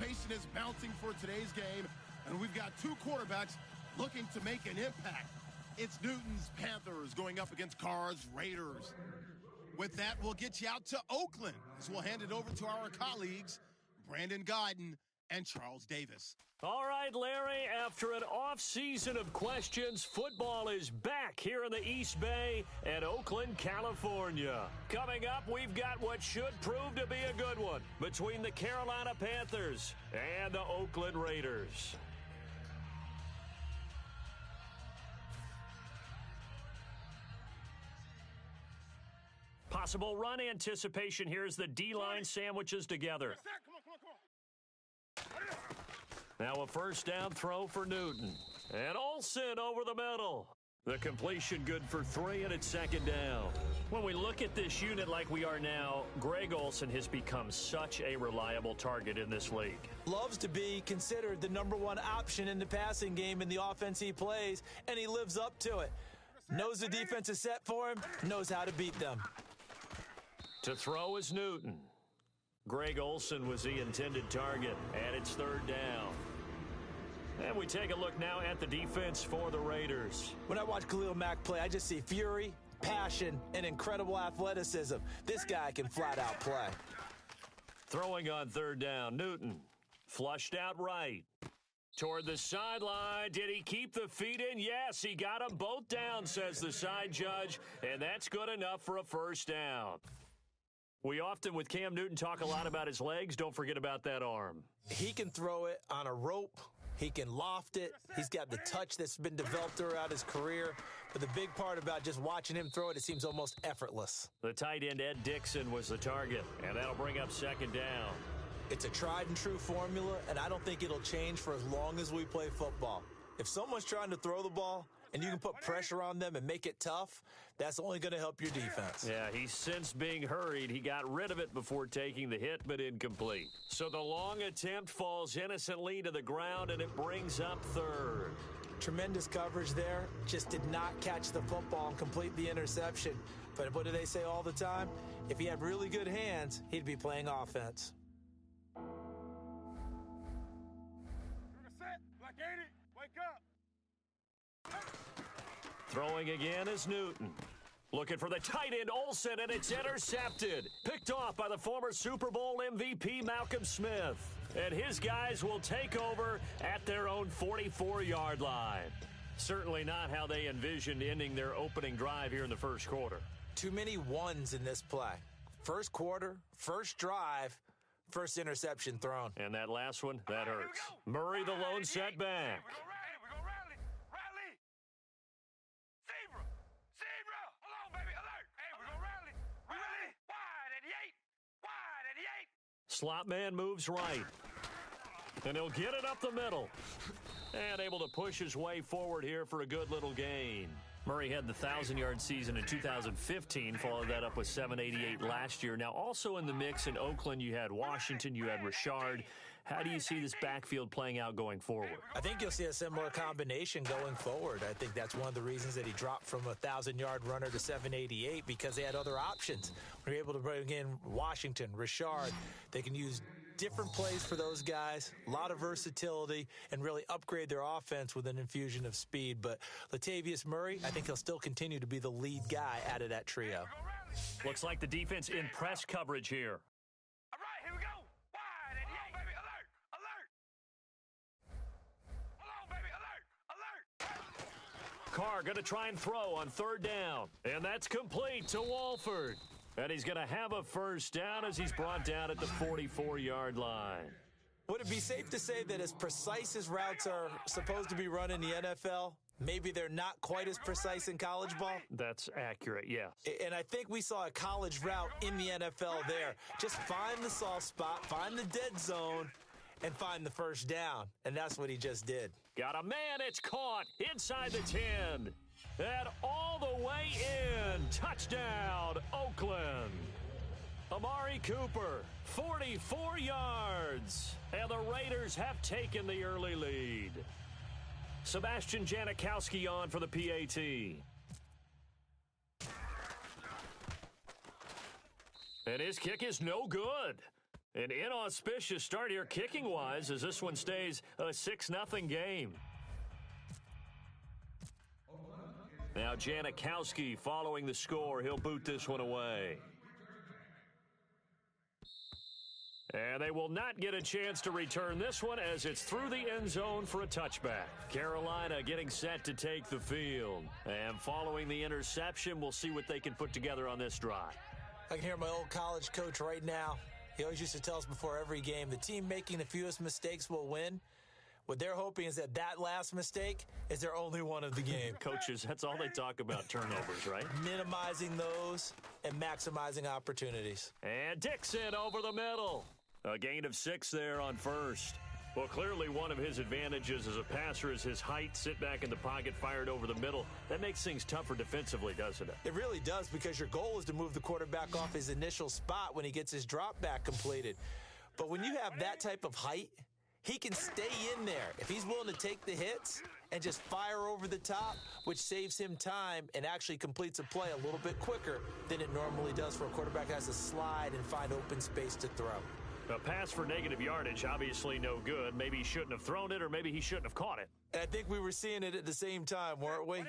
anticipation is mounting for today's game, and we've got two quarterbacks looking to make an impact. It's Newton's Panthers going up against Carr's Raiders. With that, we'll get you out to Oakland, as we'll hand it over to our colleagues, Brandon Guyton and Charles Davis. All right, Larry, after an off-season of questions, football is back here in the East Bay and Oakland, California. Coming up, we've got what should prove to be a good one between the Carolina Panthers and the Oakland Raiders. Possible run anticipation here as the D-line sandwiches together. Now a first down throw for Newton. And Olsen over the middle. The completion good for 3, and it's second down. When we look at this unit like we are now, Greg Olsen has become such a reliable target in this league. Loves to be considered the #1 option in the passing game in the offense he plays, and he lives up to it. Knows the defense is set for him, knows how to beat them. To throw is Newton. Greg Olsen was the intended target, and it's third down. And we take a look now at the defense for the Raiders. When I watch Khalil Mack play, I just see fury, passion, and incredible athleticism. This guy can flat out play. Throwing on third down, Newton flushed out right. Toward the sideline. Did he keep the feet in? Yes, he got them both down, says the side judge, and that's good enough for a first down. We often, with Cam Newton, talk a lot about his legs. Don't forget about that arm. He can throw it on a rope. He can loft it. He's got the touch that's been developed throughout his career. But the big part about just watching him throw it, it seems almost effortless. The tight end, Ed Dixon, was the target, and that'll bring up second down. It's a tried and true formula, and I don't think it'll change for as long as we play football. If someone's trying to throw the ball and you can put pressure on them and make it tough, that's only going to help your defense. Yeah, he's since being hurried. He got rid of it before taking the hit, but incomplete. So the long attempt falls innocently to the ground, and it brings up third. Tremendous coverage there. Just did not catch the football and complete the interception. But what do they say all the time? If he had really good hands, he'd be playing offense. Throwing again is Newton. Looking for the tight end, Olsen, and it's intercepted. Picked off by the former Super Bowl MVP, Malcolm Smith. And his guys will take over at their own 44-yard line. Certainly not how they envisioned ending their opening drive here in the first quarter. Too many ones in this play. First quarter, first drive, first interception thrown. And that last one, that hurts. Murray, the lone setback. Slot man moves right. And he'll get it up the middle. And able to push his way forward here for a good little gain. Murray had the 1,000-yard season in 2015, followed that up with 788 last year. Now, also in the mix in Oakland, you had Washington, you had Richard. How do you see this backfield playing out going forward? I think you'll see a similar combination going forward. I think that's one of the reasons that he dropped from a 1,000-yard runner to 788, because they had other options. We're able to bring in Washington, Richard. They can use different plays for those guys, a lot of versatility, and really upgrade their offense with an infusion of speed. But Latavius Murray, I think he'll still continue to be the lead guy out of that trio. Looks like the defense in press coverage here. All right, here we go. Wide and young, baby. Alert, alert. Hold on, baby. Alert, alert. Carr going to try and throw on third down. And that's complete to Walford. And he's going to have a first down as he's brought down at the 44-yard line. Would it be safe to say that as precise as routes are supposed to be run in the NFL, maybe they're not quite as precise in college ball? That's accurate, yes. And I think we saw a college route in the NFL there. Just find the soft spot, find the dead zone, and find the first down. And that's what he just did. Got a man, it's caught inside the 10. And all the way in. Touchdown, Oakland. Amari Cooper, 44 yards. And the Raiders have taken the early lead. Sebastian Janikowski on for the PAT. And his kick is no good. An inauspicious start here kicking-wise as this one stays a 6-0 game. Now Janikowski following the score. He'll boot this one away. And they will not get a chance to return this one as it's through the end zone for a touchback. Carolina getting set to take the field. And following the interception, we'll see what they can put together on this drive. I can hear my old college coach right now. He always used to tell us before every game, the team making the fewest mistakes will win. What they're hoping is that last mistake is their only one of the game. Coaches, that's all they talk about, turnovers, right? Minimizing those and maximizing opportunities. And Dixon over the middle. A gain of 6 there on first. Well, clearly one of his advantages as a passer is his height. Sit back in the pocket, fired over the middle. That makes things tougher defensively, doesn't it? It really does, because your goal is to move the quarterback off his initial spot when he gets his drop back completed. But when you have that type of height, he can stay in there if he's willing to take the hits and just fire over the top, which saves him time and actually completes a play a little bit quicker than it normally does for a quarterback that has to slide and find open space to throw. A pass for negative yardage, obviously no good. Maybe he shouldn't have thrown it, or maybe he shouldn't have caught it. And I think we were seeing it at the same time, weren't we?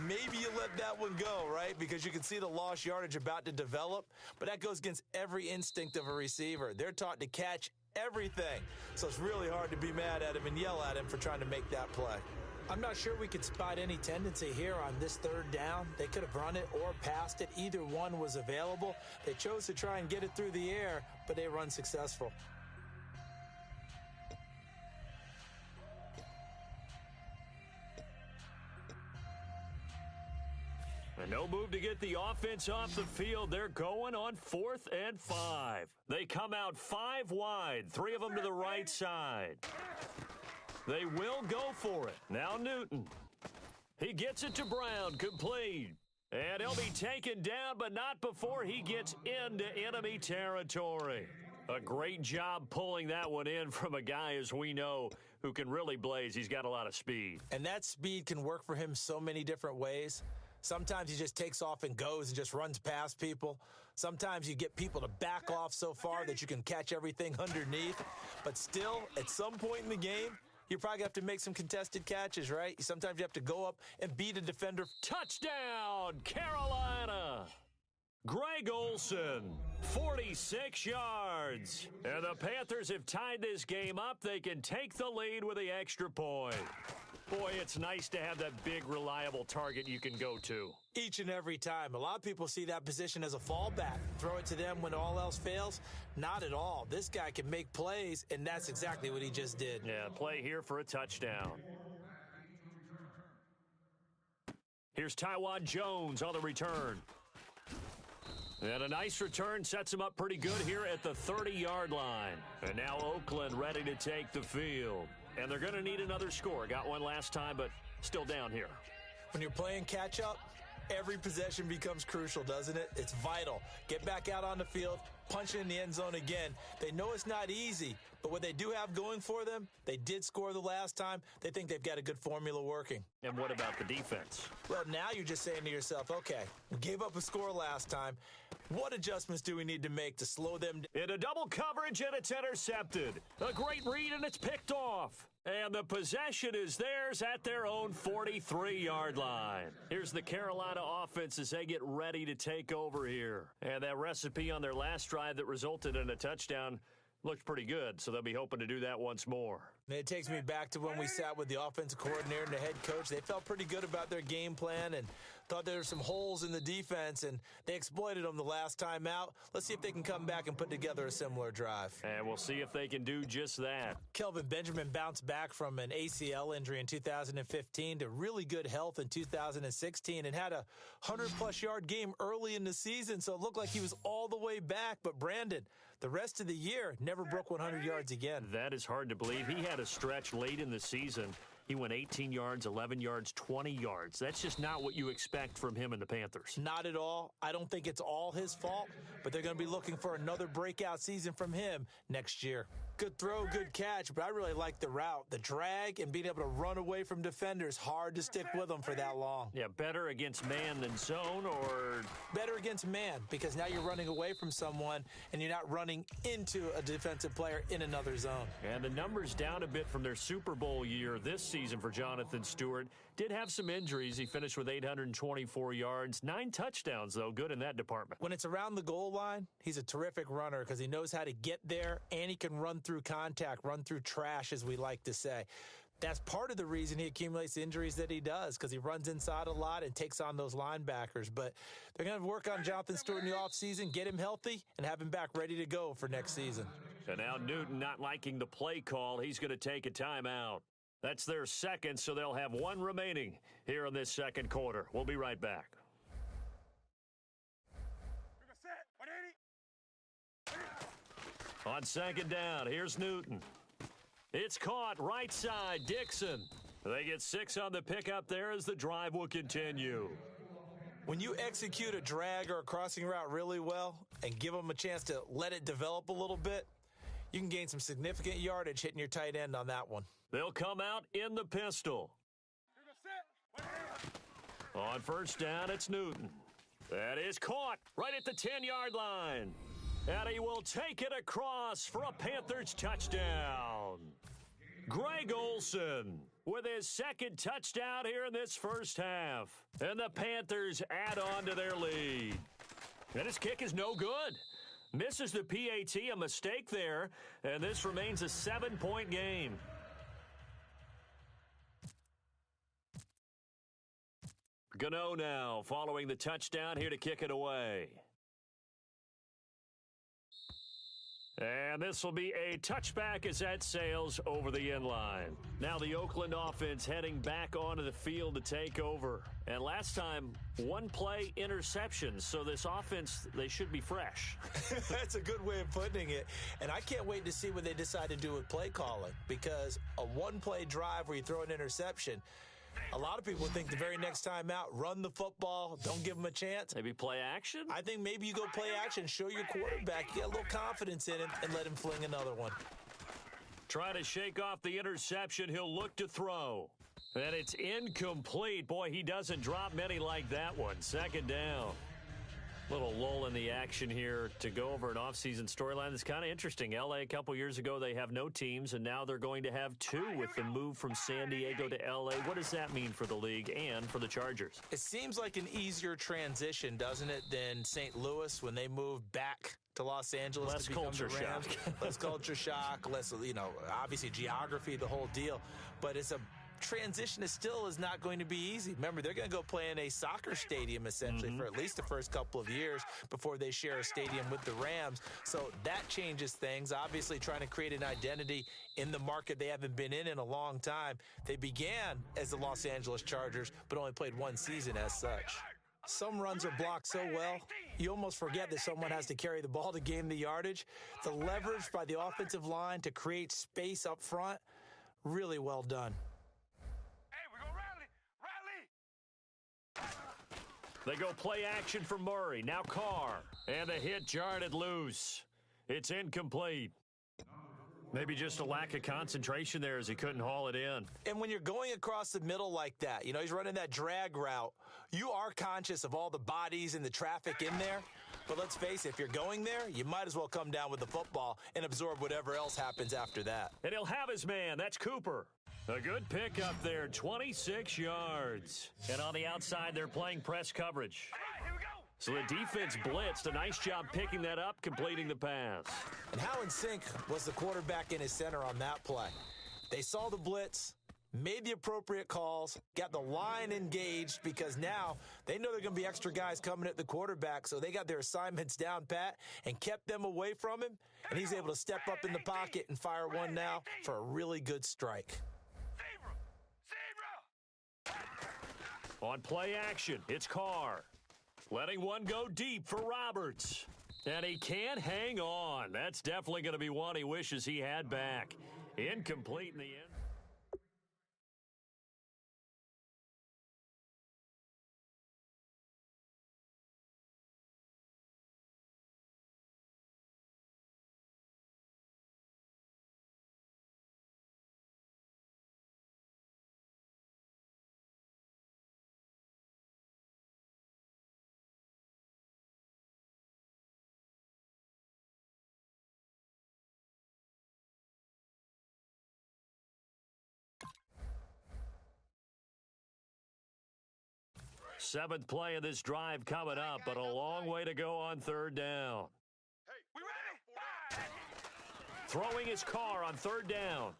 Maybe you let that one go, right? Because you can see the lost yardage about to develop, but that goes against every instinct of a receiver. They're taught to catch everything. So it's really hard to be mad at him and yell at him for trying to make that play. I'm not sure we could spot any tendency here on this third down. They could have run it or passed it. Either one was available. They chose to try and get it through the air, but they were unsuccessful. And no move to get the offense off the field. They're going on 4th and 5. They come out 5 wide, 3 of them to the right side. They will go for it. Now Newton. He gets it to Brown, complete. And he'll be taken down, but not before he gets into enemy territory. A great job pulling that one in from a guy, as we know, who can really blaze. He's got a lot of speed. And that speed can work for him so many different ways. Sometimes he just takes off and goes and just runs past people. Sometimes you get people to back off so far that you can catch everything underneath. But still, at some point in the game, you probably have to make some contested catches, right? Sometimes you have to go up and beat a defender. Touchdown, Carolina! Greg Olsen, 46 yards. And the Panthers have tied this game up. They can take the lead with the extra point. Boy, it's nice to have that big, reliable target you can go to. Each and every time. A lot of people see that position as a fallback. Throw it to them when all else fails. Not at all. This guy can make plays, and that's exactly what he just did. Yeah, play here for a touchdown. Here's Taiwan Jones on the return. And a nice return sets him up pretty good here at the 30-yard line. And now Oakland ready to take the field. And they're going to need another score. Got one last time, but still down here. When you're playing catch-up, every possession becomes crucial, doesn't it? It's vital. Get back out on the field, punch it in the end zone again. They know it's not easy, but what they do have going for them, they did score the last time. They think they've got a good formula working. And what about the defense? Well, now you're just saying to yourself, okay, we gave up a score last time. What adjustments do we need to make to slow them down? In a double coverage, and it's intercepted. A great read, and it's picked off. And the possession is theirs at their own 43-yard line. Here's the Carolina offense as they get ready to take over here. And that recipe on their last drive that resulted in a touchdown looked pretty good, so they'll be hoping to do that once more. And it takes me back to when we sat with the offensive coordinator and the head coach. They felt pretty good about their game plan and thought there were some holes in the defense, and they exploited them the last time out. Let's see if they can come back and put together a similar drive. And we'll see if they can do just that. Kelvin Benjamin bounced back from an ACL injury in 2015 to really good health in 2016 and had a 100-plus yard game early in the season, so it looked like he was all the way back. But Brandon, the rest of the year, never broke 100 yards again. That is hard to believe. He had a stretch late in the season. He went 18 yards, 11 yards, 20 yards. That's just not what you expect from him and the Panthers. Not at all. I don't think it's all his fault, but they're going to be looking for another breakout season from him next year. Good throw, good catch, but I really like the route. The drag and being able to run away from defenders, hard to stick with them for that long. Yeah, better against man than zone, or better against man, because now you're running away from someone and you're not running into a defensive player in another zone. And the numbers down a bit from their Super Bowl year this season for Jonathan Stewart. Did have some injuries. He finished with 824 yards, 9 touchdowns, though. Good in that department. When it's around the goal line, he's a terrific runner because he knows how to get there, and he can run through contact, run through trash, as we like to say. That's part of the reason he accumulates the injuries that he does, because he runs inside a lot and takes on those linebackers. But they're going to work on Jonathan Stewart in the offseason, get him healthy, and have him back ready to go for next season. And now Newton not liking the play call. He's going to take a timeout. That's their second, so they'll have one remaining here in this second quarter. We'll be right back. On second down, here's Newton. It's caught right side, Dixon. They get 6 on the pickup there as the drive will continue. When you execute a drag or a crossing route really well and give them a chance to let it develop a little bit, you can gain some significant yardage hitting your tight end on that one. They'll come out in the pistol. On first down, it's Newton. That is caught right at the 10-yard line. And he will take it across for a Panthers touchdown. Greg Olsen with his second touchdown here in this first half. And the Panthers add on to their lead. And his kick is no good. Misses the PAT, a mistake there. And this remains a 7-point game. Gano now following the touchdown here to kick it away. And this will be a touchback as that sails over the end line. Now the Oakland offense heading back onto the field to take over. And last time, one play interception. So this offense, they should be fresh. That's a good way of putting it. And I can't wait to see what they decide to do with play calling. Because a one-play drive where you throw an interception, a lot of people think the very next time out, run the football, don't give them a chance. Maybe play action? I think maybe you go play action, show your quarterback, you get a little confidence in him, and let him fling another one. Try to shake off the interception. He'll look to throw. And it's incomplete. Boy, he doesn't drop many like that one. Second down. Little lull in the action here to go over an offseason storyline that's kind of interesting. L.A. a couple years ago, they have no teams, and now they're going to have 2 with the move from San Diego to L.A. What does that mean for the league and for the Chargers? It seems like an easier transition, doesn't it, than St. Louis when they moved back to Los Angeles. Less to become culture the Rams. shock. Less culture shock, less, obviously geography, the whole deal. But it's a transition is not going to be easy. Remember, they're going to go play in a soccer stadium essentially for at least the first couple of years before they share a stadium with the Rams. So that changes things. Obviously, trying to create an identity in the market they haven't been in a long time. They began as the Los Angeles Chargers, but only played one season as such. Some runs are blocked so well, you almost forget that someone has to carry the ball to gain the yardage. The leverage by the offensive line to create space up front, really well done. They go play action for Murray. Now Carr. And the hit jarred it loose. It's incomplete. Maybe just a lack of concentration there as he couldn't haul it in. And when you're going across the middle like that, he's running that drag route, you are conscious of all the bodies and the traffic in there. But let's face it, if you're going there, you might as well come down with the football and absorb whatever else happens after that. And he'll have his man. That's Cooper. A good pickup there, 26 yards. And on the outside, they're playing press coverage. So the defense blitzed. A nice job picking that up, completing the pass. And how in sync was the quarterback in his center on that play? They saw the blitz, made the appropriate calls, got the line engaged because now they know there are going to be extra guys coming at the quarterback, so they got their assignments down pat and kept them away from him, and he's able to step up in the pocket and fire one now for a really good strike. On play action, it's Carr. Letting one go deep for Roberts. And he can't hang on. That's definitely going to be one he wishes he had back. Incomplete in the end. Seventh play of this drive coming up, but a long way to go on third down. Hey, we ready? Throwing his car on third down.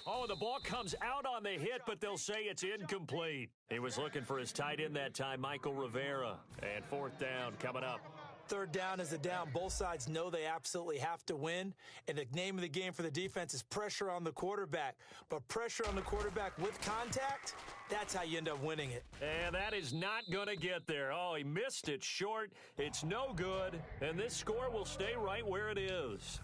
Oh, the ball comes out on the hit, but they'll say it's incomplete. He was looking for his tight end that time, Michael Rivera. And fourth down coming up. Third down is a down. Both sides know they absolutely have to win. And the name of the game for the defense is pressure on the quarterback. But pressure on the quarterback with contact, that's how you end up winning it. And that is not going to get there. Oh, he missed it short. It's no good. And this score will stay right where it is.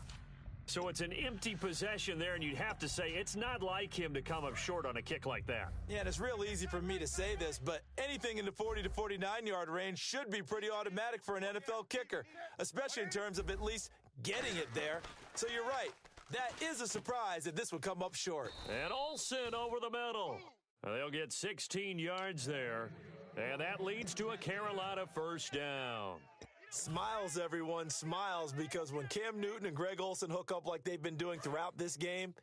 So it's an empty possession there, and you'd have to say it's not like him to come up short on a kick like that. Yeah, and it's real easy for me to say this, but anything in the 40 to 49-yard range should be pretty automatic for an NFL kicker, especially in terms of at least getting it there. So you're right. That is a surprise that this would come up short. And Olsen over the middle. They'll get 16 yards there, and that leads to a Carolina first down. Smiles, everyone, smiles, because when Cam Newton and Greg Olsen hook up like they've been doing throughout this game,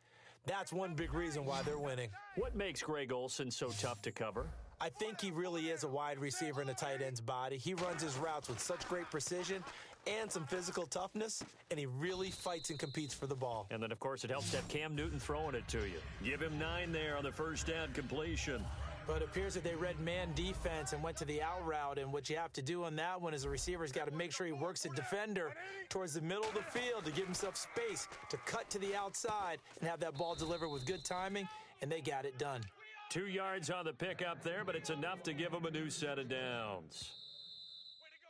that's one big reason why they're winning. What makes Greg Olsen so tough to cover? I think he really is a wide receiver in a tight end's body. He runs his routes with such great precision and some physical toughness, and he really fights and competes for the ball. And then, of course, it helps to have Cam Newton throwing it to you. Give him 9 there on the first down completion. But it appears that they read man defense and went to the out route, and what you have to do on that one is the receiver's got to make sure he works the defender towards the middle of the field to give himself space to cut to the outside and have that ball delivered with good timing, and they got it done. 2 yards on the pickup there, but it's enough to give him a new set of downs.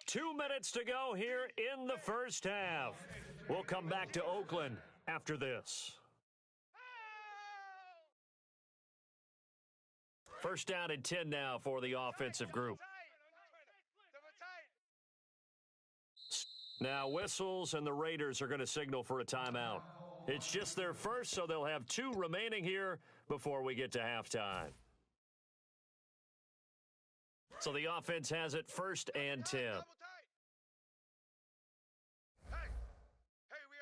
2 minutes to go here in the first half. We'll come back to Oakland after this. First down and 10 now for the offensive group. Now whistles and the Raiders are going to signal for a timeout. It's just their first, so they'll have 2 remaining here before we get to halftime. So the offense has it first and 10. Hey, we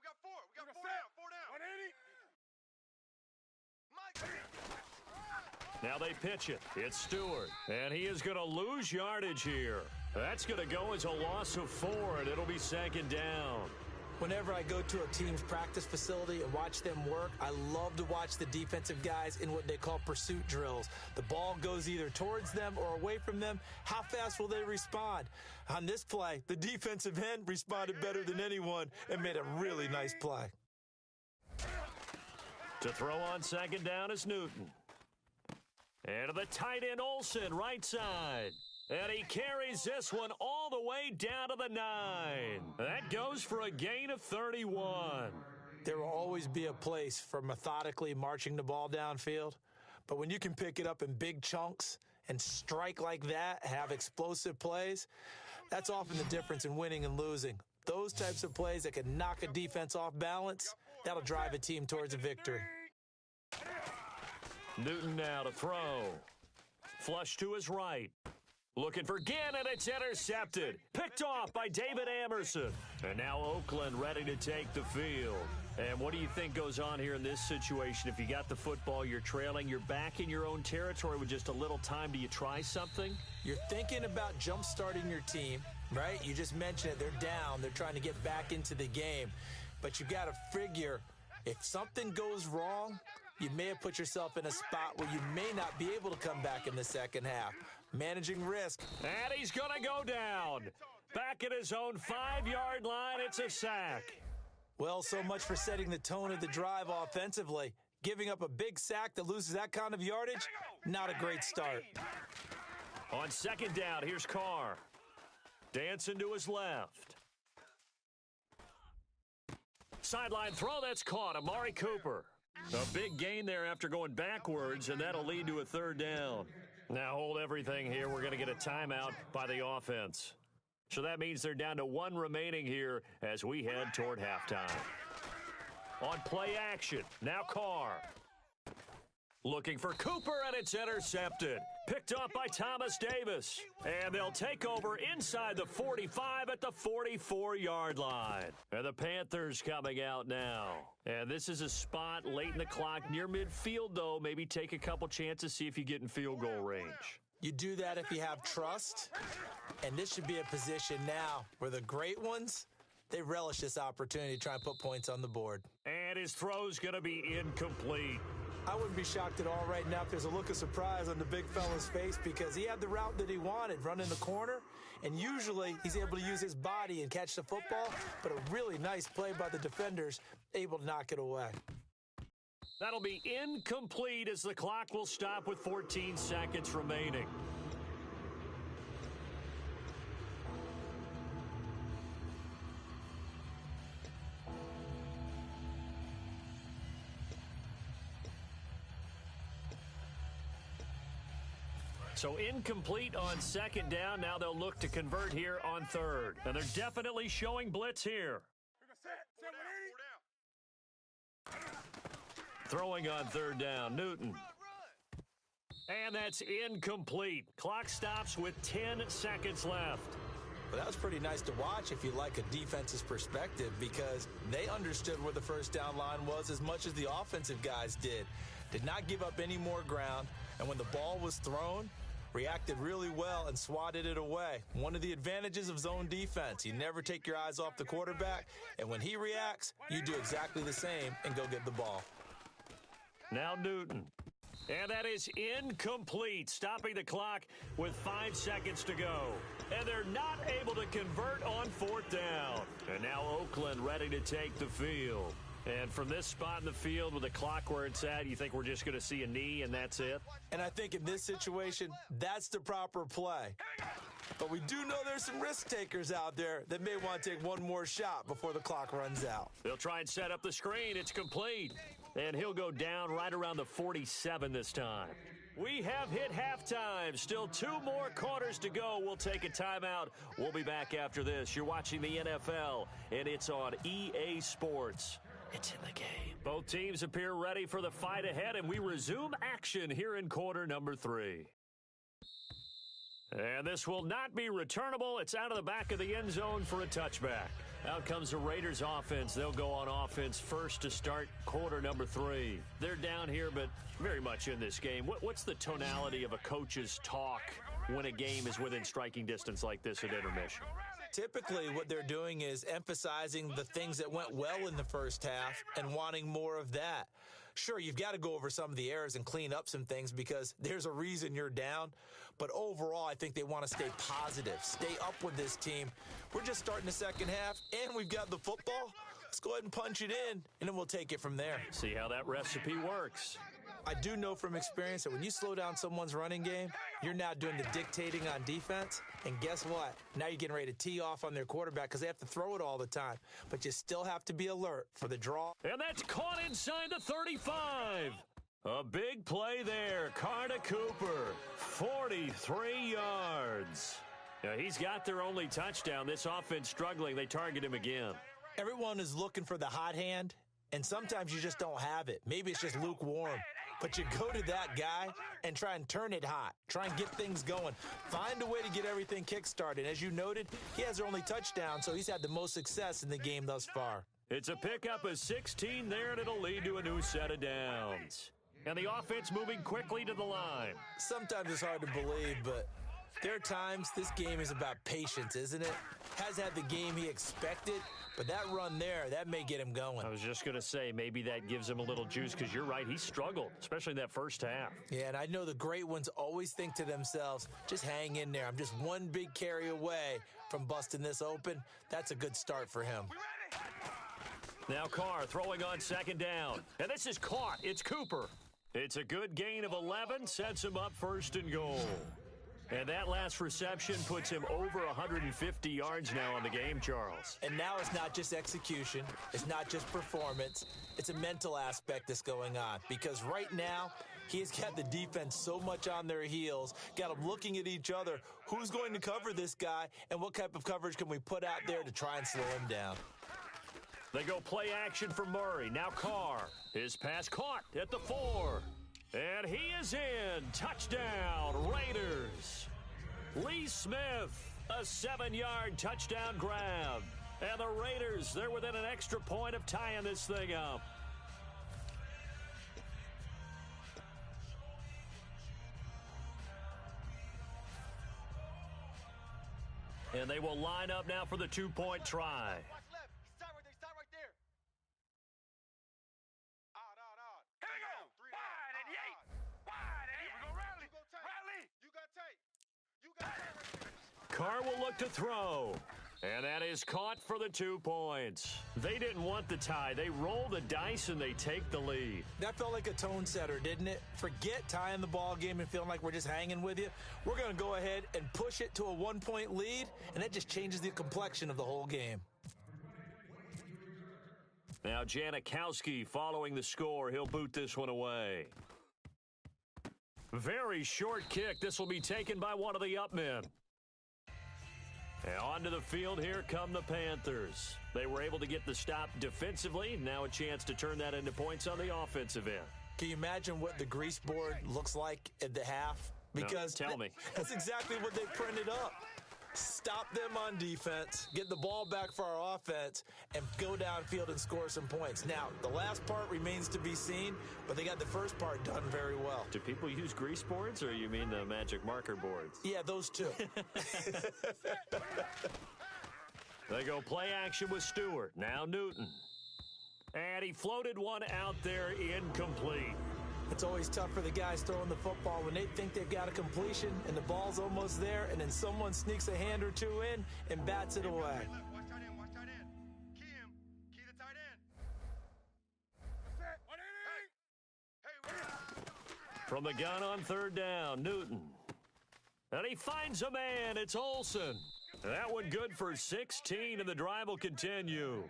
got 4. We got 4 down. 4 down. 180. Mike. Now they pitch it. It's Stewart. And he is going to lose yardage here. That's going to go as a loss of 4, and it'll be second down. Whenever I go to a team's practice facility and watch them work, I love to watch the defensive guys in what they call pursuit drills. The ball goes either towards them or away from them. How fast will they respond? On this play, the defensive end responded better than anyone and made a really nice play. To throw on second down is Newton. And to the tight end, Olsen, right side. And he carries this one all the way down to the 9. That goes for a gain of 31. There will always be a place for methodically marching the ball downfield. But when you can pick it up in big chunks and strike like that, have explosive plays, that's often the difference in winning and losing. Those types of plays that can knock a defense off balance, that'll drive a team towards a victory. Newton now to throw. Flush to his right. Looking for Ginn, and it's intercepted. Picked off by David Amerson. And now Oakland ready to take the field. And what do you think goes on here in this situation? If you got the football, you're trailing, you're back in your own territory with just a little time. Do you try something? You're thinking about jump-starting your team, right? You just mentioned it. They're down. They're trying to get back into the game. But you got to figure, if something goes wrong, you may have put yourself in a spot where you may not be able to come back in the second half. Managing risk. And he's going to go down. Back at his own 5-yard line, it's a sack. Well, so much for setting the tone of the drive offensively. Giving up a big sack that loses that kind of yardage, not a great start. On second down, here's Carr. Dancing to his left. Sideline throw, that's caught. Amari Cooper. A big gain there after going backwards, and that'll lead to a third down. Now hold everything here. We're going to get a timeout by the offense. So that means they're down to 1 remaining here as we head toward halftime. On play action, now Carr. Looking for Cooper, and it's intercepted. Picked up by Thomas Davis. And they'll take over inside the 45 at the 44-yard line. And the Panthers coming out now. And this is a spot late in the clock near midfield, though. Maybe take a couple chances, see if you get in field goal range. You do that if you have trust, and this should be a position now where the great ones, they relish this opportunity to try and put points on the board. And his throw's going to be incomplete. I wouldn't be shocked at all right now if there's a look of surprise on the big fella's face because he had the route that he wanted, running the corner, and usually he's able to use his body and catch the football, but a really nice play by the defenders, able to knock it away. That'll be incomplete as the clock will stop with 14 seconds remaining. So incomplete on second down. Now they'll look to convert here on third. And they're definitely showing blitz here. Throwing on third down, Newton. And that's incomplete. Clock stops with 10 seconds left. Well, that was pretty nice to watch if you like a defense's perspective because they understood where the first down line was as much as the offensive guys did. Did not give up any more ground, and when the ball was thrown, reacted really well and swatted it away. One of the advantages of zone defense, you never take your eyes off the quarterback, and when he reacts, you do exactly the same and go get the ball. Now Newton. And that is incomplete, stopping the clock with 5 seconds to go. And they're not able to convert on fourth down. And now Oakland ready to take the field. And from this spot in the field with the clock where it's at, you think we're just going to see a knee and that's it? And I think in this situation, that's the proper play. But we do know there's some risk takers out there that may want to take one more shot before the clock runs out. They'll try and set up the screen. It's complete. And he'll go down right around the 47 this time. We have hit halftime. Still 2 more quarters to go. We'll take a timeout. We'll be back after this. You're watching the NFL, and it's on EA Sports. It's in the game. Both teams appear ready for the fight ahead, and we resume action here in quarter number 3. And this will not be returnable. It's out of the back of the end zone for a touchback. Out comes the Raiders offense. They'll go on offense first to start quarter number 3. They're down here, but very much in this game. What's the tonality of a coach's talk when a game is within striking distance like this at intermission? Typically, what they're doing is emphasizing the things that went well in the first half and wanting more of that. Sure, you've got to go over some of the errors and clean up some things because there's a reason you're down. But overall, I think they want to stay positive, stay up with this team. We're just starting the second half, and we've got the football. Let's go ahead and punch it in, and then we'll take it from there. See how that recipe works. I do know from experience that when you slow down someone's running game, you're now doing the dictating on defense. And guess what? Now you're getting ready to tee off on their quarterback because they have to throw it all the time. But you still have to be alert for the draw. And that's caught inside the 35. A big play there. Carter Cooper, 43 yards. Now, he's got their only touchdown. This offense struggling. They target him again. Everyone is looking for the hot hand, and sometimes you just don't have it. Maybe it's just lukewarm. But you go to that guy and try and turn it hot. Try and get things going. Find a way to get everything kick-started. As you noted, he has their only touchdown, so he's had the most success in the game thus far. It's a pickup of 16 there, and it'll lead to a new set of downs. And the offense moving quickly to the line. Sometimes it's hard to believe, but there are times this game is about patience, isn't it? Has had the game he expected, but that run there, that may get him going. I was just going to say, maybe that gives him a little juice because you're right, he struggled, especially in that first half. Yeah, and I know the great ones always think to themselves, just hang in there. I'm just one big carry away from busting this open. That's a good start for him. Now Carr throwing on second down. And this is caught. It's Cooper. It's a good gain of 11, sets him up first and goal. And that last reception puts him over 150 yards now on the game, Charles. And now it's not just execution. It's not just performance. It's a mental aspect that's going on. Because right now, he's got the defense so much on their heels, got them looking at each other. Who's going to cover this guy, and what type of coverage can we put out there to try and slow him down? They go play action for Murray. Now Carr. His pass caught at the 4. And he is in. Touchdown, Raiders. Lee Smith, a 7-yard touchdown grab. And the Raiders, they're within an extra point of tying this thing up. And they will line up now for the two-point try. Watch left. Stop right there. Stop right there. Out. Here we go. Wide and Yates. Wide and Yates. We go rally. Rally. You got tight. You got tight right there. Carr will look to throw. And that is caught for the 2 points. They didn't want the tie. They roll the dice and they take the lead. That felt like a tone setter, didn't it? Forget tying the ball game and feeling like we're just hanging with you. We're going to go ahead and push it to a 1-point lead, and that just changes the complexion of the whole game. Now Janikowski following the score. He'll boot this one away. Very short kick. This will be taken by one of the up men. And onto the field, here come the Panthers. They were able to get the stop defensively. Now a chance to turn that into points on the offensive end. Can you imagine what the grease board looks like at the half? Because no, tell me. That's exactly what they printed up. Stop them on defense, get the ball back for our offense, and go downfield and score some points. Now, the last part remains to be seen, but they got the first part done very well. Do people use grease boards, or you mean the magic marker boards? Yeah, those two. They go play action with Stewart. Now Newton. And he floated one out there incomplete. It's always tough for the guys throwing the football when they think they've got a completion and the ball's almost there, and then someone sneaks a hand or two in and bats it away. Watch tight end. Watch tight end. Key him. Key the tight end. From the gun on third down, Newton. And he finds a man. It's Olsen. That one good for 16, and the drive will continue.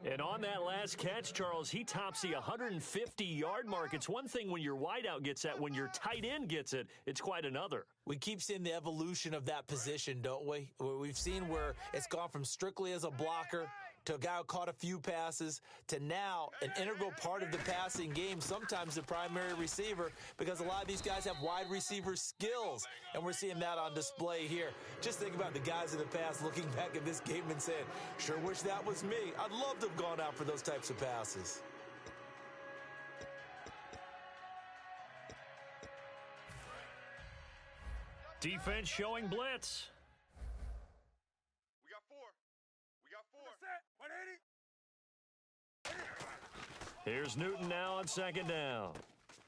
And on that last catch, Charles, he tops the 150-yard mark. It's one thing when your wideout gets that. When your tight end gets it, it's quite another. We keep seeing the evolution of that position, don't we? We've seen where it's gone from strictly as a blocker to a guy who caught a few passes to now an integral part of the passing game, sometimes the primary receiver, because a lot of these guys have wide receiver skills, and we're seeing that on display here. Just think about the guys in the past looking back at this game and saying, sure wish that was me. I'd love to have gone out for those types of passes. Defense showing blitz. We got four. Here's Newton now on second down.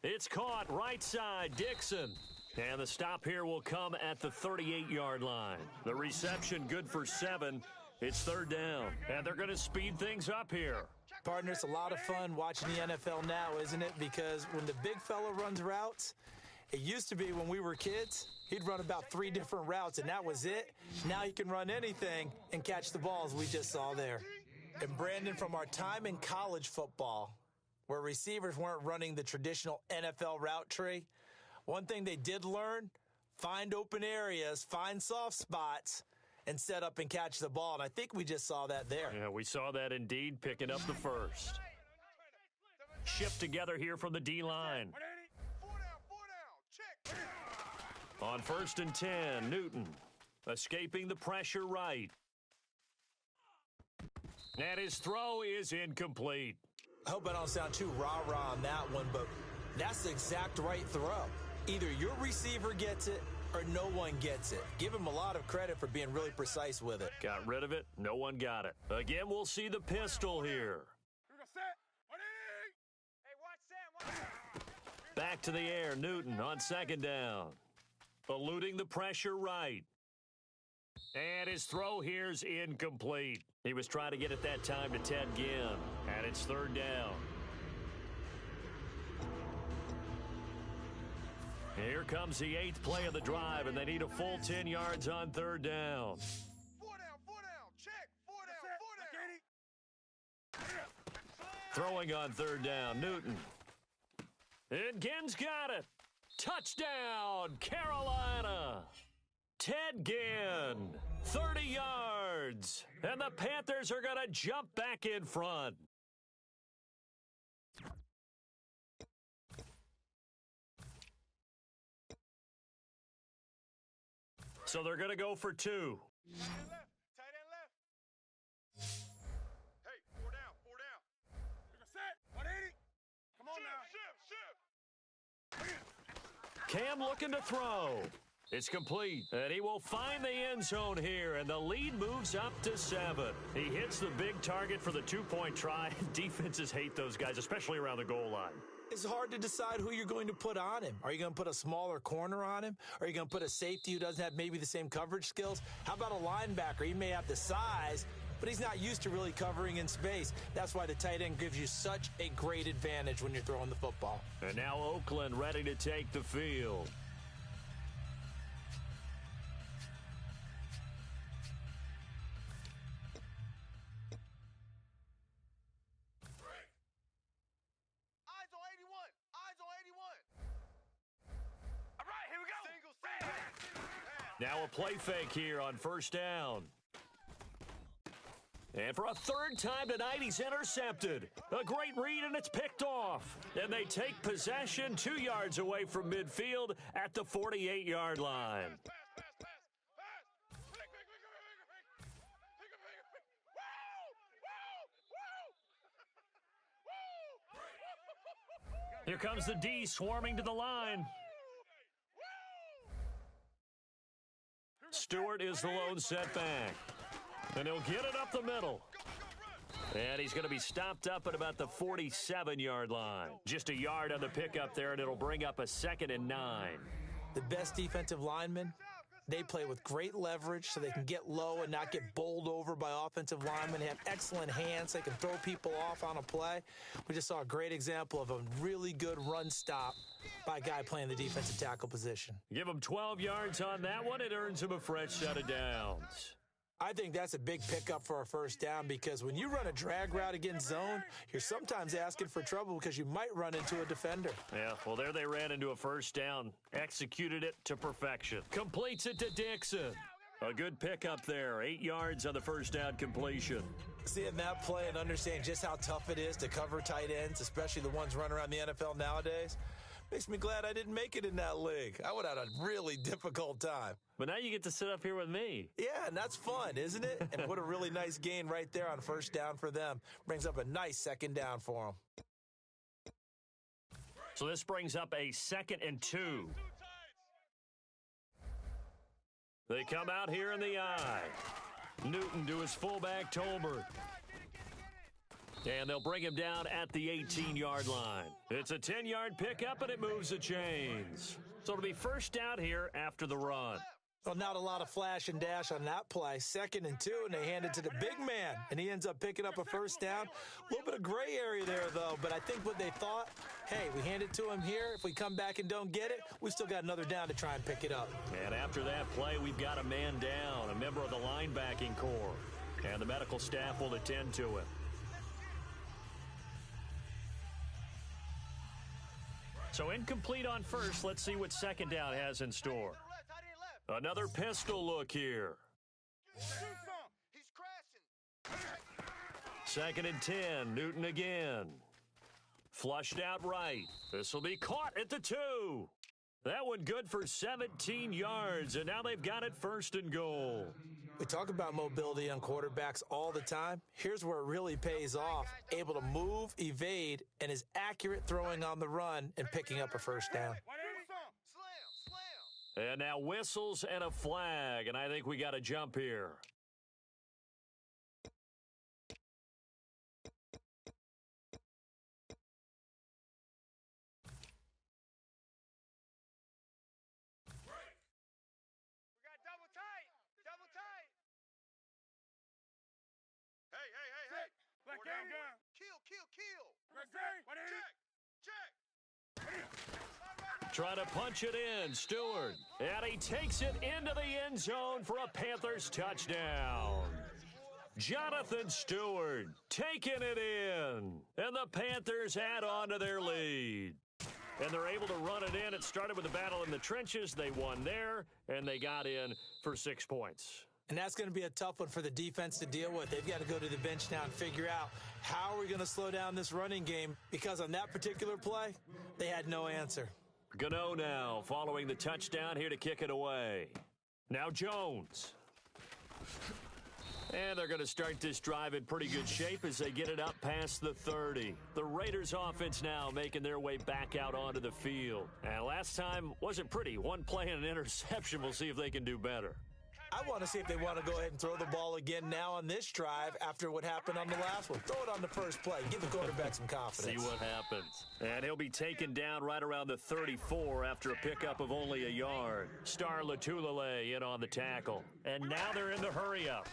It's caught right side, Dixon. And the stop here will come at the 38-yard line. The reception good for 7. It's third down. And they're going to speed things up here. Partner, it's a lot of fun watching the NFL now, isn't it? Because when the big fella runs routes, it used to be when we were kids, he'd run about 3 different routes, and that was it. Now he can run anything and catch the balls we just saw there. And Brandon, from our time in college football, where receivers weren't running the traditional NFL route tree, one thing they did learn, find open areas, find soft spots, and set up and catch the ball. And I think we just saw that there. Yeah, we saw that indeed, picking up the first. Shift together here from the D-line. 4 down. Check. On 1st and 10, Newton escaping the pressure right. And his throw is incomplete. I hope I don't sound too rah-rah on that one, but that's the exact right throw. Either your receiver gets it or no one gets it. Give him a lot of credit for being really precise with it. Got rid of it. No one got it. Again, we'll see the pistol here. Back to the air, Newton on second down. Eluding the pressure right. And his throw here's incomplete. He was trying to get it that time to Ted Ginn. And it's third down. Here comes the 8th play of the drive, and they need a full 10 yards on third down. 4 down. Check. 4 down. Throwing on third down, Newton. And Ginn's got it. Touchdown, Carolina. Ted Ginn, 30 yards. And the Panthers are going to jump back in front. So they're going to go for 2. Tight end left. Hey, 4 down. Set. 180. Come on now. Shift. Cam looking to throw. It's complete, and he will find the end zone here, and the lead moves up to 7. He hits the big target for the two-point try. Defenses hate those guys, especially around the goal line. It's hard to decide who you're going to put on him. Are you going to put a smaller corner on him? Are you going to put a safety who doesn't have maybe the same coverage skills? How about a linebacker? He may have the size, but he's not used to really covering in space. That's why the tight end gives you such a great advantage when you're throwing the football. And now Oakland ready to take the field. Eyes on 81. Eyes on 81. All right, here we go. Single. Now a play fake here on first down. And for a third time tonight, he's intercepted. A great read, and it's picked off. And they take possession 2 yards away from midfield at the 48-yard line. Here comes the D swarming to the line. Stewart is the lone setback. And he'll get it up the middle. And he's going to be stopped up at about the 47-yard line. Just a yard on the pickup there, and it'll bring up a 2nd and 9. The best defensive linemen, they play with great leverage so they can get low and not get bowled over by offensive linemen. They have excellent hands. They can throw people off on a play. We just saw a great example of a really good run stop by a guy playing the defensive tackle position. Give him 12 yards on that one. It earns him a fresh set of downs. I think that's a big pickup for a first down because when you run a drag route against zone, you're sometimes asking for trouble because you might run into a defender. Yeah, well, there they ran into a first down. Executed it to perfection. Completes it to Dixon. A good pickup there. 8 yards on the first down completion. Seeing that play and understanding just how tough it is to cover tight ends, especially the ones running around the NFL nowadays, makes me glad I didn't make it in that league. I would have had a really difficult time. But now you get to sit up here with me. Yeah, and that's fun, isn't it? And put a really nice gain right there on first down for them. Brings up a nice 2nd down for them. So this brings up a 2nd and 2. They come out here in the I. Newton to his fullback, Tolbert. And they'll bring him down at the 18-yard line. It's a 10-yard pickup, and it moves the chains. So it'll be first down here after the run. Well, not a lot of flash and dash on that play. 2nd and 2, and they hand it to the big man, and he ends up picking up a first down. A little bit of gray area there, though, but I think what they thought, hey, we hand it to him here. If we come back and don't get it, we still got another down to try and pick it up. And after that play, we've got a man down, a member of the linebacking corps, and the medical staff will attend to him. So incomplete on first. Let's see what second down has in store. Another pistol look here. He's crashing. 2nd and 10. Newton again. Flushed out right. This will be caught at the 2. That one good for 17 yards, and now they've got it 1st and goal. We talk about mobility on quarterbacks all the time. Here's where it really pays off. Able to move, evade, and is accurate throwing on the run and picking up a first down. Slam. And now whistles and a flag, and I think we got a jump here. Kill. Trying to punch it in, Stewart. And he takes it into the end zone for a Panthers touchdown. Jonathan Stewart taking it in. And the Panthers add on to their lead. And they're able to run it in. It started with a battle in the trenches. They won there, and they got in for 6 points. And that's going to be a tough one for the defense to deal with. They've got to go to the bench now and figure out how are we going to slow down this running game, because on that particular play, they had no answer. Gano now following the touchdown here to kick it away. Now Jones. And they're going to start this drive in pretty good shape as they get it up past the 30. The Raiders offense now making their way back out onto the field. And last time wasn't pretty. One play and an interception. We'll see if they can do better. I want to see if they want to go ahead and throw the ball again now on this drive after what happened on the last one. Throw it on the first play. Give the quarterback some confidence. See what happens. And he'll be taken down right around the 34 after a pickup of only a yard. Star Latulele in on the tackle. And now they're in the hurry-up.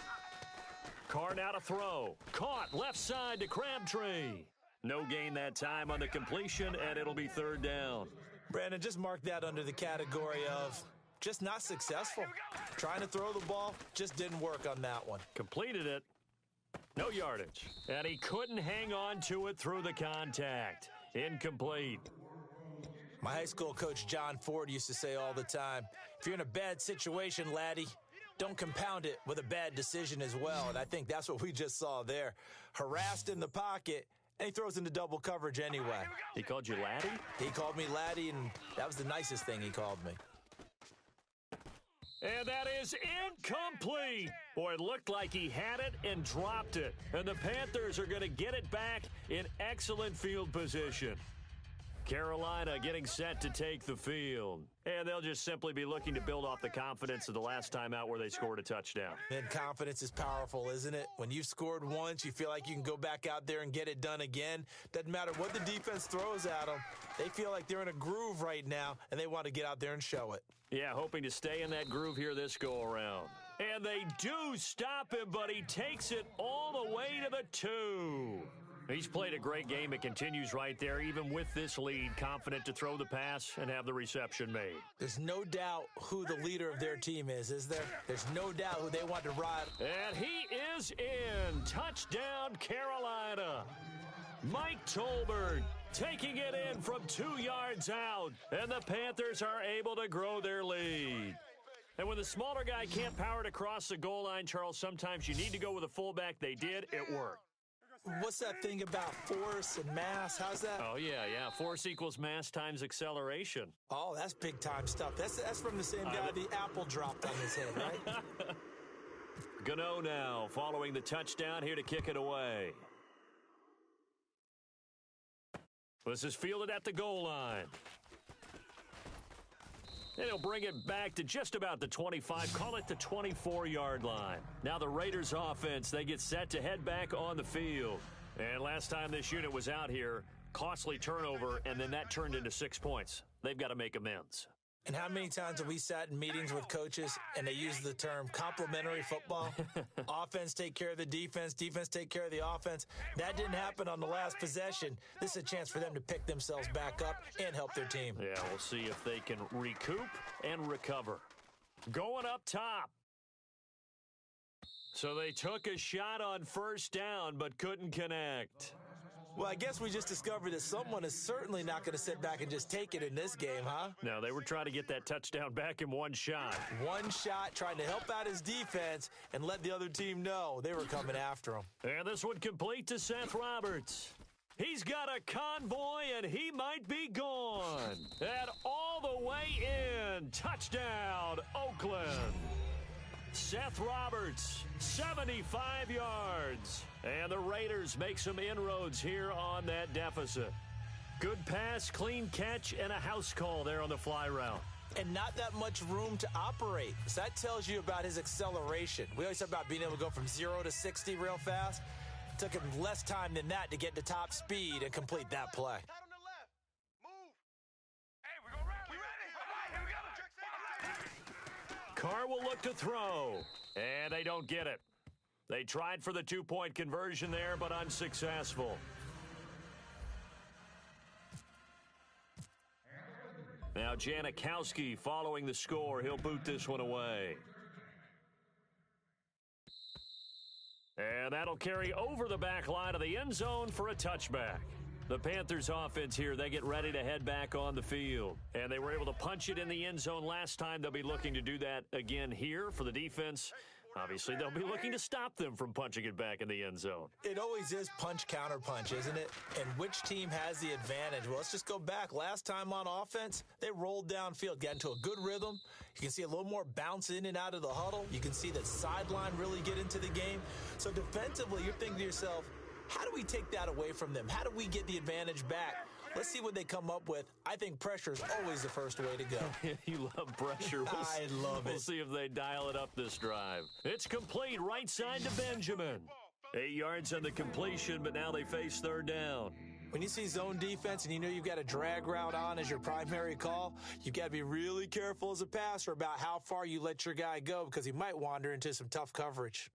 Carr now to throw. Caught left side to Crabtree. No gain that time on the completion, and it'll be third down. Brandon, just mark that under the category of just not successful. Trying to throw the ball just didn't work on that one. Completed it. No yardage. And he couldn't hang on to it through the contact. Incomplete. My high school coach, John Ford, used to say all the time, if you're in a bad situation, laddie, don't compound it with a bad decision as well. And I think that's what we just saw there. Harassed in the pocket, and he throws into double coverage anyway. He called you laddie? He called me laddie, and that was the nicest thing he called me. And that is incomplete. Boy, it looked like he had it and dropped it. And the Panthers are going to get it back in excellent field position. Carolina getting set to take the field. And they'll just simply be looking to build off the confidence of the last time out where they scored a touchdown. And confidence is powerful, isn't it? When you've scored once, you feel like you can go back out there and get it done again. Doesn't matter what the defense throws at them. They feel like they're in a groove right now, and they want to get out there and show it. Yeah, hoping to stay in that groove here this go-around. And they do stop him, but he takes it all the way to the 2. He's played a great game. It continues right there, even with this lead, confident to throw the pass and have the reception made. There's no doubt who the leader of their team is there? There's no doubt who they want to ride. And he is in. Touchdown, Carolina. Mike Tolbert taking it in from 2 yards out, and the Panthers are able to grow their lead. And when the smaller guy can't power it across the goal line, Charles, sometimes you need to go with a fullback. They did. It worked. What's that thing about force and mass? How's that? Oh, yeah. Force equals mass times acceleration. Oh, that's big-time stuff. That's from the same guy the apple dropped on his head, right? Gano now following the touchdown here to kick it away. This is fielded at the goal line. And he'll bring it back to just about the 25, call it the 24-yard line. Now the Raiders offense, they get set to head back on the field. And last time this unit was out here, costly turnover, and then that turned into 6 points. They've got to make amends. And how many times have we sat in meetings with coaches and they use the term complementary football? Offense take care of the defense, defense take care of the offense. That didn't happen on the last possession. This is a chance for them to pick themselves back up and help their team. Yeah, we'll see if they can recoup and recover. Going up top. So they took a shot on first down but couldn't connect. Well, I guess we just discovered that someone is certainly not going to sit back and just take it in this game, huh? No, they were trying to get that touchdown back in one shot. One shot, trying to help out his defense and let the other team know they were coming after him. And this one complete to Seth Roberts. He's got a convoy, and he might be gone. And all the way in. Touchdown, Oakland. Seth Roberts, 75 yards. And the Raiders make some inroads here on that deficit. Good pass, clean catch, and a house call there on the fly route. And not that much room to operate. So that tells you about his acceleration. We always talk about being able to go from 0 to 60 real fast. It took him less time than that to get to top speed and complete that play. Carr will look to throw, and they don't get it. They tried for the 2-point conversion there, but unsuccessful. Now Janikowski following the score. He'll boot this one away. And that'll carry over the back line of the end zone for a touchback. The Panthers offense here, they get ready to head back on the field. And they were able to punch it in the end zone last time. They'll be looking to do that again here for the defense. Obviously, they'll be looking to stop them from punching it back in the end zone. It always is punch, counter punch, isn't it? And which team has the advantage? Well, let's just go back. Last time on offense, they rolled downfield, got into a good rhythm. You can see a little more bounce in and out of the huddle. You can see the sideline really get into the game. So defensively, you're thinking to yourself, how do we take that away from them? How do we get the advantage back? Let's see what they come up with. I think pressure is always the first way to go. You love pressure. I love it. We'll see if they dial it up this drive. It's complete, right side to Benjamin. 8 yards on the completion, but now they face third down. When you see zone defense and you know you've got a drag route on as your primary call, you've got to be really careful as a passer about how far you let your guy go because he might wander into some tough coverage.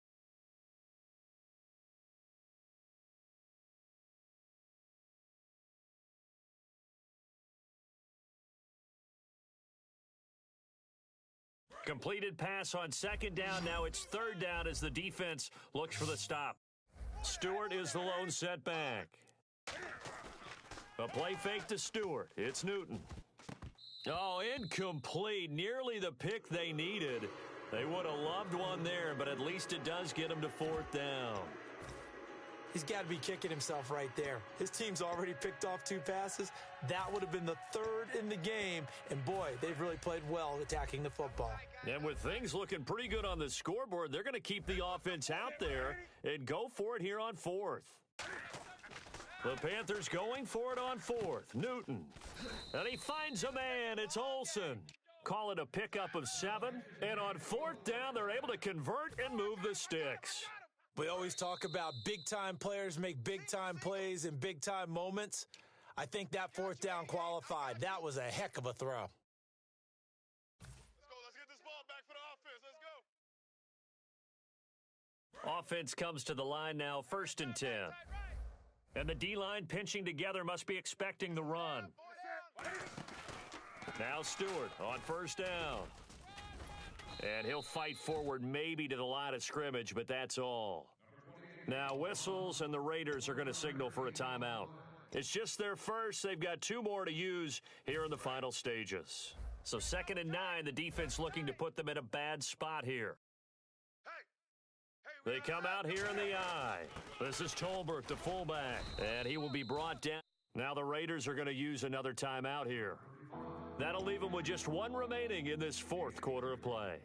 Completed pass on second down. Now it's third down as the defense looks for the stop. Stewart is the lone setback. A play fake to Stewart. It's Newton. Oh, incomplete. Nearly the pick they needed. They would have loved one there, but at least it does get them to fourth down. He's got to be kicking himself right there. His team's already picked off 2 passes. That would have been the third in the game. And, boy, they've really played well attacking the football. And with things looking pretty good on the scoreboard, they're going to keep the offense out there and go for it here on fourth. The Panthers going for it on fourth. Newton. And he finds a man. It's Olsen. Call it a pickup of 7. And on fourth down, they're able to convert and move the sticks. We always talk about big-time players make big-time plays in big-time moments. I think that fourth down qualified. That was a heck of a throw. Let's go. Let's get this ball back for the offense. Let's go. Offense comes to the line now, 1st and 10. And the D-line pinching together must be expecting the run. Now Stewart on 1st down. And he'll fight forward maybe to the line of scrimmage, but that's all. Now whistles, and the Raiders are going to signal for a timeout. It's just their first. They've got 2 more to use here in the final stages. So 2nd and 9, the defense looking to put them in a bad spot here. They come out here in the eye. This is Tolbert, the fullback, and he will be brought down. Now the Raiders are going to use another timeout here. That'll leave them with just 1 remaining in this 4th quarter of play.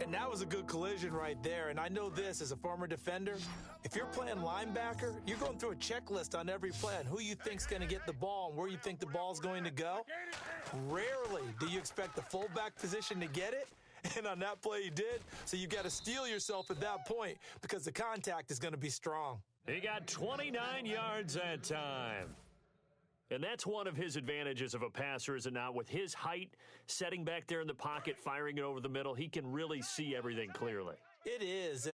And that was a good collision right there. And I know this as a former defender. If you're playing linebacker, you're going through a checklist on every play on who you think's going to get the ball and where you think the ball's going to go. Rarely do you expect the fullback position to get it. And on that play he did. So you've got to steel yourself at that point because the contact is going to be strong. He got 29 yards that time. And that's one of his advantages of a passer, is it not? With his height, setting back there in the pocket, firing it over the middle, he can really see everything clearly. It is.